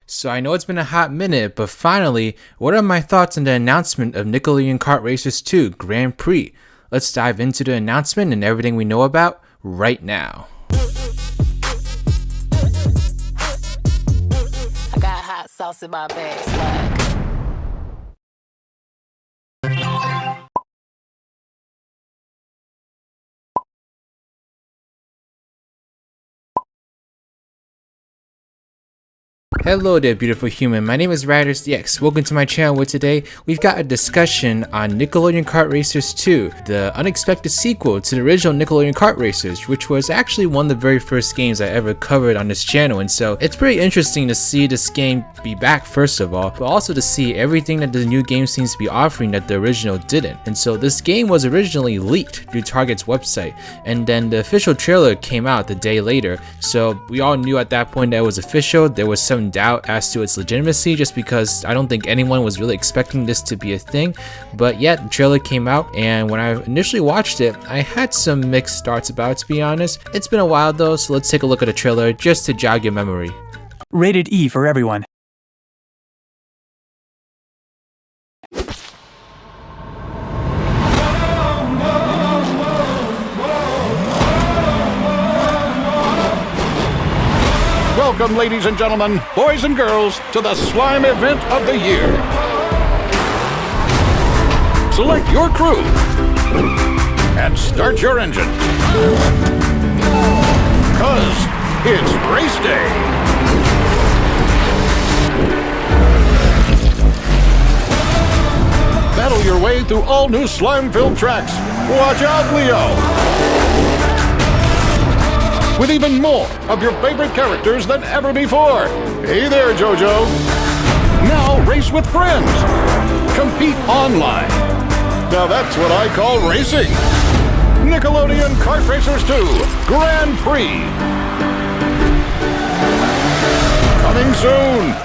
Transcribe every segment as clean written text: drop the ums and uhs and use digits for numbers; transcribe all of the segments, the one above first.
So I know it's been a hot minute, but finally, what are my thoughts on the announcement of Nickelodeon Kart Racers 2 Grand Prix? Let's dive into the announcement and everything we know about right now. I got hot sauce in my bag, swag. Hello there, beautiful human. My name is RidersDX. Welcome to my channel, where today we've got a discussion on Nickelodeon Kart Racers 2, the unexpected sequel to the original Nickelodeon Kart Racers, which was actually one of the very first games I ever covered on this channel. And so it's pretty interesting to see this game be back, first of all, but also to see everything that the new game seems to be offering that the original didn't. And so this game was originally leaked through Target's website, and then the official trailer came out the day later. So we all knew at that point that it was official. There was some doubt as to its legitimacy, just because I don't think anyone was really expecting this to be a thing. But yet the trailer came out, and when I initially watched it, I had some mixed thoughts about it, to be honest. It's been a while though, so let's take a look at the trailer just to jog your memory. Rated E for everyone. Welcome, ladies and gentlemen, boys and girls, to the slime event of the year. Select your crew and start your engine, 'cause it's race day. Battle your way through all new slime-filled tracks. Watch out, Leo! With even more of your favorite characters than ever before. Hey there, JoJo. Now race with friends. Compete online. Now that's what I call racing. Nickelodeon Kart Racers 2 Grand Prix. Coming soon.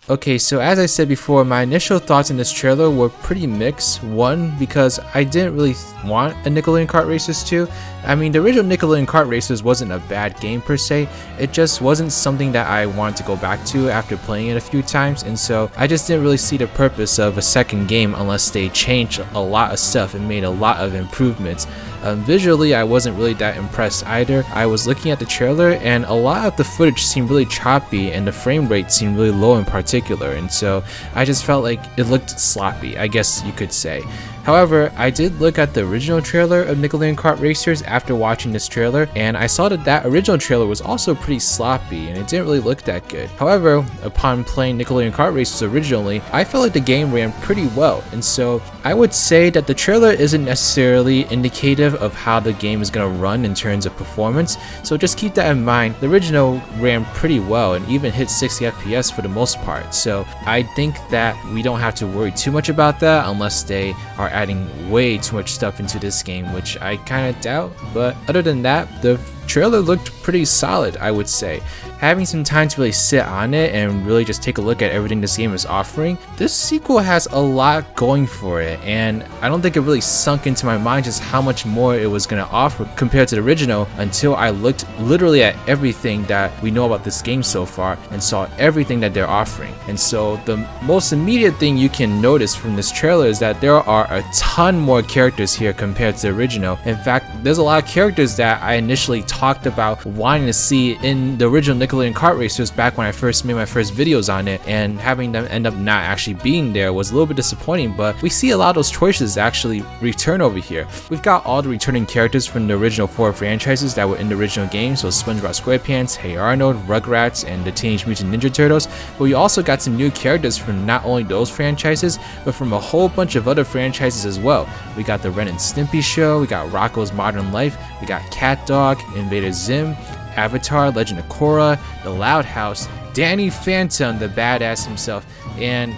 Okay, so as I said before, my initial thoughts in this trailer were pretty mixed. One, because I didn't really want a Nickelodeon Kart Racers 2. I mean, the original Nickelodeon Kart Racers wasn't a bad game per se, it just wasn't something that I wanted to go back to after playing it a few times, and so I just didn't really see the purpose of a second game unless they changed a lot of stuff and made a lot of improvements. Visually, I wasn't really that impressed either. I was looking at the trailer and a lot of the footage seemed really choppy and the frame rate seemed really low in particular, and so I just felt like it looked sloppy, I guess you could say. However, I did look at the original trailer of Nickelodeon Kart Racers after watching this trailer, and I saw that that original trailer was also pretty sloppy and it didn't really look that good. However, upon playing Nickelodeon Kart Racers originally, I felt like the game ran pretty well, and so I would say that the trailer isn't necessarily indicative of how the game is going to run in terms of performance, so just keep that in mind. The original ran pretty well and even hit 60 FPS for the most part, so I think that we don't have to worry too much about that unless they are adding way too much stuff into this game, which I kind of doubt. But other than that, the trailer looked pretty solid, I would say. Having some time to really sit on it and really just take a look at everything this game is offering, this sequel has a lot going for it, and I don't think it really sunk into my mind just how much more it was going to offer compared to the original until I looked literally at everything that we know about this game so far and saw everything that they're offering. And so the most immediate thing you can notice from this trailer is that there are a ton more characters here compared to the original. In fact, there's a lot of characters that I initially talked about wanting to see in the original Nickelodeon Kart Racers back when I first made my first videos on it, and having them end up not actually being there was a little bit disappointing, but we see a lot of those choices actually return over here. We've got all the returning characters from the original 4 franchises that were in the original game, so Spongebob SquarePants, Hey Arnold, Rugrats, and the Teenage Mutant Ninja Turtles, but we also got some new characters from not only those franchises, but from a whole bunch of other franchises as well. We got the Ren and Stimpy show, we got Rocko's Modern Life, we got Cat Dog, Invader Zim, Avatar, Legend of Korra, The Loud House, Danny Phantom, the badass himself, and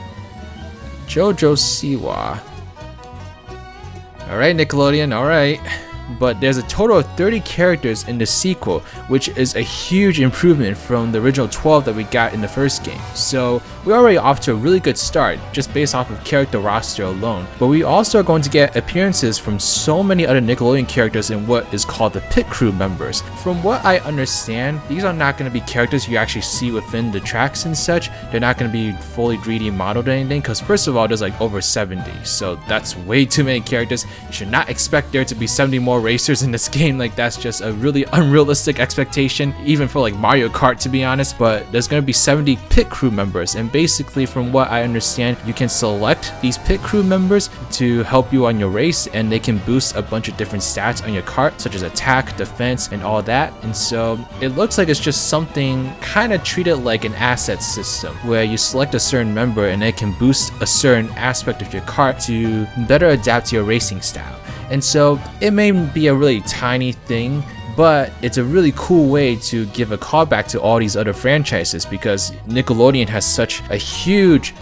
JoJo Siwa. Alright, Nickelodeon, alright. but there's a total of 30 characters in the sequel, which is a huge improvement from the original 12 that we got in the first game. So we're already off to a really good start just based off of character roster alone, but we also are going to get appearances from so many other Nickelodeon characters in what is called the pit crew members. From what I understand, these are not going to be characters you actually see within the tracks and such. They're not going to be fully 3D modeled or anything, because first of all, there's like over 70, so that's way too many characters. You should not expect there to be 70 more racers in this game. Like, that's just a really unrealistic expectation, even for like Mario Kart, to be honest. But there's going to be 70 pit crew members, and basically from what I understand, you can select these pit crew members to help you on your race, and they can boost a bunch of different stats on your kart, such as attack, defense, and all that. And so it looks like it's just something kind of treated like an asset system, where you select a certain member and it can boost a certain aspect of your kart to better adapt to your racing style. And so it may be a really tiny thing, but it's a really cool way to give a callback to all these other franchises, because Nickelodeon has such a huge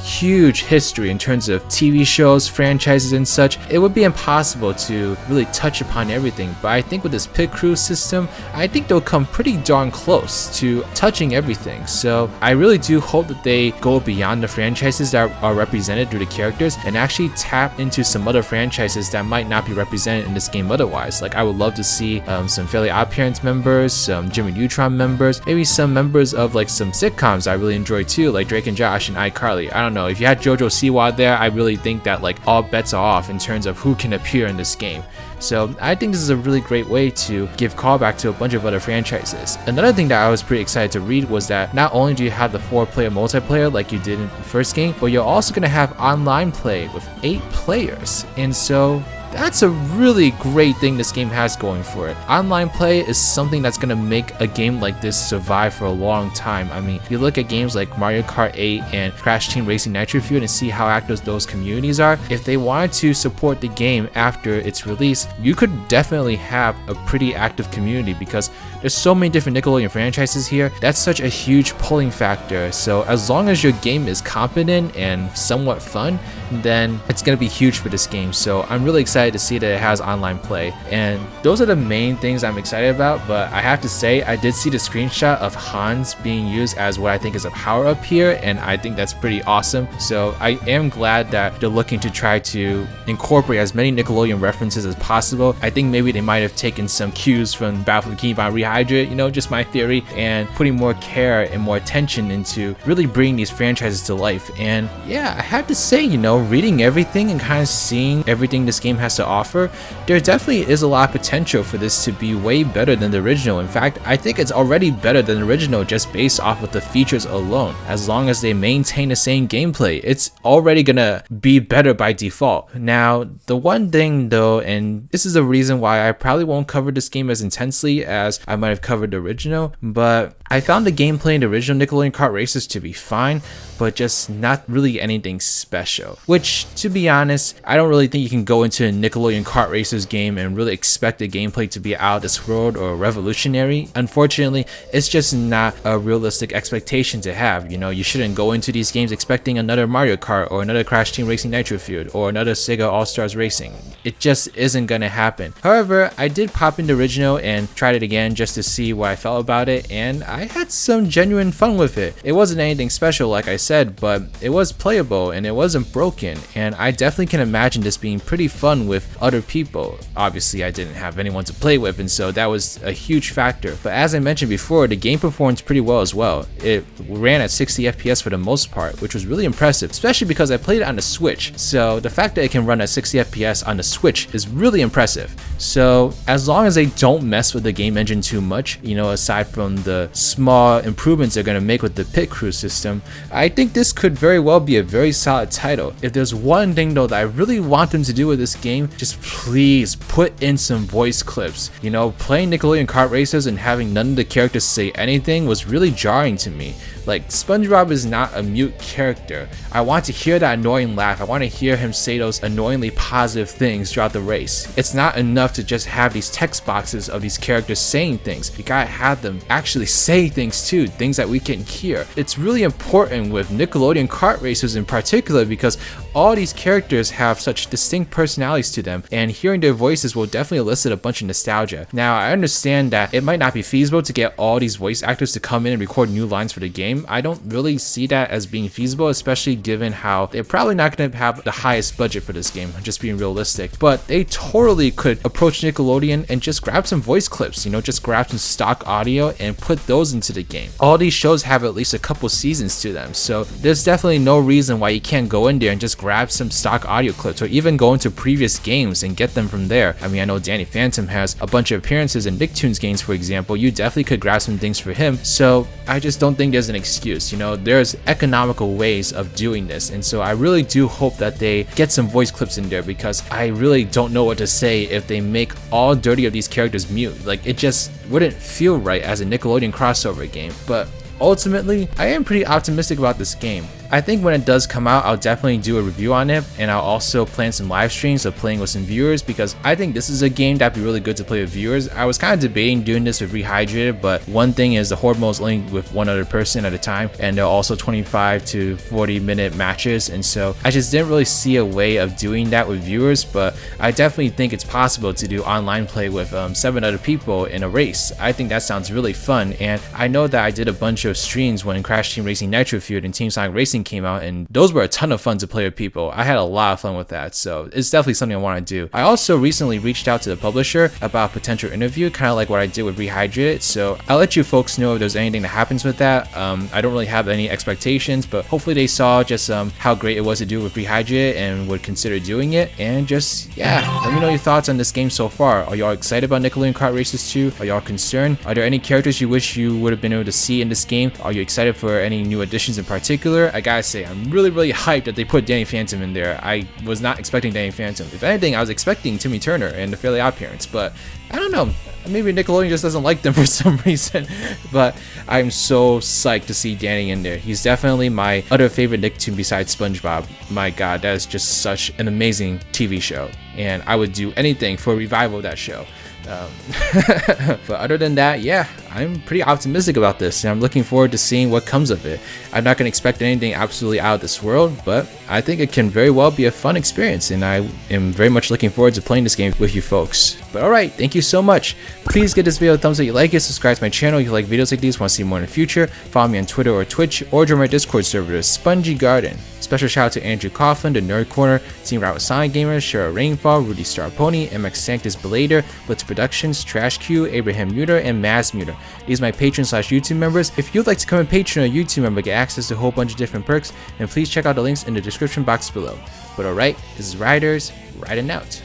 history in terms of TV shows, franchises, and such. It would be impossible to really touch upon everything, but I think with this pit crew system, I think they'll come pretty darn close to touching everything. So I really do hope that they go beyond the franchises that are represented through the characters and actually tap into some other franchises that might not be represented in this game otherwise. Like, I would love to see some Fairly Parents members, some Jimmy Neutron members, maybe some members of like some sitcoms I really enjoy too, like Drake and Josh and iCarly. I don't know, if you had JoJo Siwa there, I really think that like all bets are off in terms of who can appear in this game. So I think this is a really great way to give callback to a bunch of other franchises. Another thing that I was pretty excited to read was that not only do you have the 4-player multiplayer like you did in the first game, but you're also going to have online play with 8 players. And so that's a really great thing this game has going for it. Online play is something that's going to make a game like this survive for a long time. I mean, you look at games like Mario Kart 8 and Crash Team Racing Nitro Fuel and see how active those communities are. If they wanted to support the game after its release, you could definitely have a pretty active community, because there's so many different Nickelodeon franchises here. That's such a huge pulling factor. So as long as your game is competent and somewhat fun, then it's going to be huge for this game. So I'm really excited to see that it has online play, and those are the main things I'm excited about. But I have to say, I did see the screenshot of Hans being used as what I think is a power up here, and I think that's pretty awesome. So I am glad that they're looking to try to incorporate as many Nickelodeon references as possible. I think maybe they might have taken some cues from Battle for the Kingdom, Rehydrated, you know, just my theory, and putting more care and more attention into really bringing these franchises to life. And yeah, I have to say, you know, reading everything and kind of seeing everything this game has to offer, there definitely is a lot of potential for this to be way better than the original. In fact, I think it's already better than the original just based off of the features alone. As long as they maintain the same gameplay, it's already gonna be better by default. Now, the one thing though, and this is the reason why I probably won't cover this game as intensely as I might have covered the original, but I found the gameplay in the original Nickelodeon Kart Racers to be fine, but just not really anything special. Which, to be honest, I don't really think you can go into a Nickelodeon Kart Racers game and really expect the gameplay to be out of this world or revolutionary. Unfortunately, it's just not a realistic expectation to have. You know, you shouldn't go into these games expecting another Mario Kart or another Crash Team Racing Nitro Fuel or another Sega All-Stars Racing. It just isn't gonna happen. However, I did pop in the original and tried it again just to see what I felt about it, and I had some genuine fun with it. It wasn't anything special like I said, but it was playable and it wasn't broken, and I definitely can imagine this being pretty fun with other people. Obviously, I didn't have anyone to play with, and so that was a huge factor. But as I mentioned before, the game performed pretty well as well. It ran at 60 FPS for the most part, which was really impressive, especially because I played it on the Switch. So the fact that it can run at 60 FPS on the Switch is really impressive. So as long as they don't mess with the game engine too much, you know, aside from the small improvements they're going to make with the pit crew system, I think this could very well be a very solid title. If there's one thing though that I really want them to do with this game, just please put in some voice clips. You know, playing Nickelodeon Kart Racers and having none of the characters say anything was really jarring to me. Like, Spongebob is not a mute character. I want to hear that annoying laugh. I want to hear him say those annoyingly positive things throughout the race. It's not enough to just have these text boxes of these characters saying things. You gotta have them actually say say things too, things that we can hear. It's really important with Nickelodeon Kart Racers in particular because all these characters have such distinct personalities to them, and hearing their voices will definitely elicit a bunch of nostalgia. Now, I understand that it might not be feasible to get all these voice actors to come in and record new lines for the game. I don't really see that as being feasible, especially given how they're probably not going to have the highest budget for this game, just being realistic. But they totally could approach Nickelodeon and just grab some voice clips, just grab some stock audio and put those into the game. All these shows have at least a couple seasons to them, so there's definitely no reason why you can't go in there and just grab some stock audio clips, or even go into previous games and get them from there. I mean, I know Danny Phantom has a bunch of appearances in Nicktoons games, for example. You definitely could grab some things for him, so I just don't think there's an excuse. There's economical ways of doing this, and so I really do hope that they get some voice clips in there, because I really don't know what to say if they make all 30 of these characters mute. Like, it just wouldn't feel right as a Nickelodeon crossover game. But ultimately, I am pretty optimistic about this game. I think when it does come out, I'll definitely do a review on it, and I'll also plan some live streams of playing with some viewers, because I think this is a game that'd be really good to play with viewers. I was kind of debating doing this with Rehydrated, but one thing is the horde mode is only with one other person at a time, and there are also 25 to 40 minute matches, and so I just didn't really see a way of doing that with viewers. But I definitely think it's possible to do online play with 7 other people in a race. I think that sounds really fun, and I know that I did a bunch of streams when Crash Team Racing Nitro Feud and Team Sonic Racing came out, and those were a ton of fun to play with people. I had a lot of fun with that, so it's definitely something I want to do. I also recently reached out to the publisher about a potential interview, kind of like what I did with Rehydrated, so I'll let you folks know if there's anything that happens with that. I don't really have any expectations, but hopefully they saw just how great it was to do with Rehydrated and would consider doing it. And just, yeah, let me know your thoughts on this game so far. Are y'all excited about Nickelodeon Kart Racers 2? Are y'all concerned? Are there any characters you wish you would have been able to see in this game? Are you excited for any new additions in particular? I gotta say, I'm really hyped that they put Danny Phantom in there. I was not expecting Danny Phantom. If anything, I was expecting Timmy Turner and the Fairly Odd Parents, but I don't know. Maybe Nickelodeon just doesn't like them for some reason. But I'm so psyched to see Danny in there. He's definitely my other favorite Nicktoon besides Spongebob. My god, that is just such an amazing TV show, and I would do anything for a revival of that show. But other than that, yeah, I'm pretty optimistic about this, and I'm looking forward to seeing what comes of it. I'm not going to expect anything absolutely out of this world, but I think it can very well be a fun experience, and I am very much looking forward to playing this game with you folks. But alright, thank you so much. Please give this video a thumbs up if you like it, subscribe to my channel if you like videos like these, want to see more in the future, follow me on Twitter or Twitch, or join my Discord server, Spongy Garden. Special shout out to Andrew Coughlin, The Nerd Corner, Team Route with Sonic Gamers, Cheryl Rainfall, Rudy Star Pony, MX Sanctus Belader, Blitz Productions, Trash Q, Abraham Muter, and Maz Muter. These are my Patreon/YouTube members. If you'd like to become a patron or YouTube member, get access to a whole bunch of different perks, then please check out the links in the description box below. But alright, this is Riders, riding out.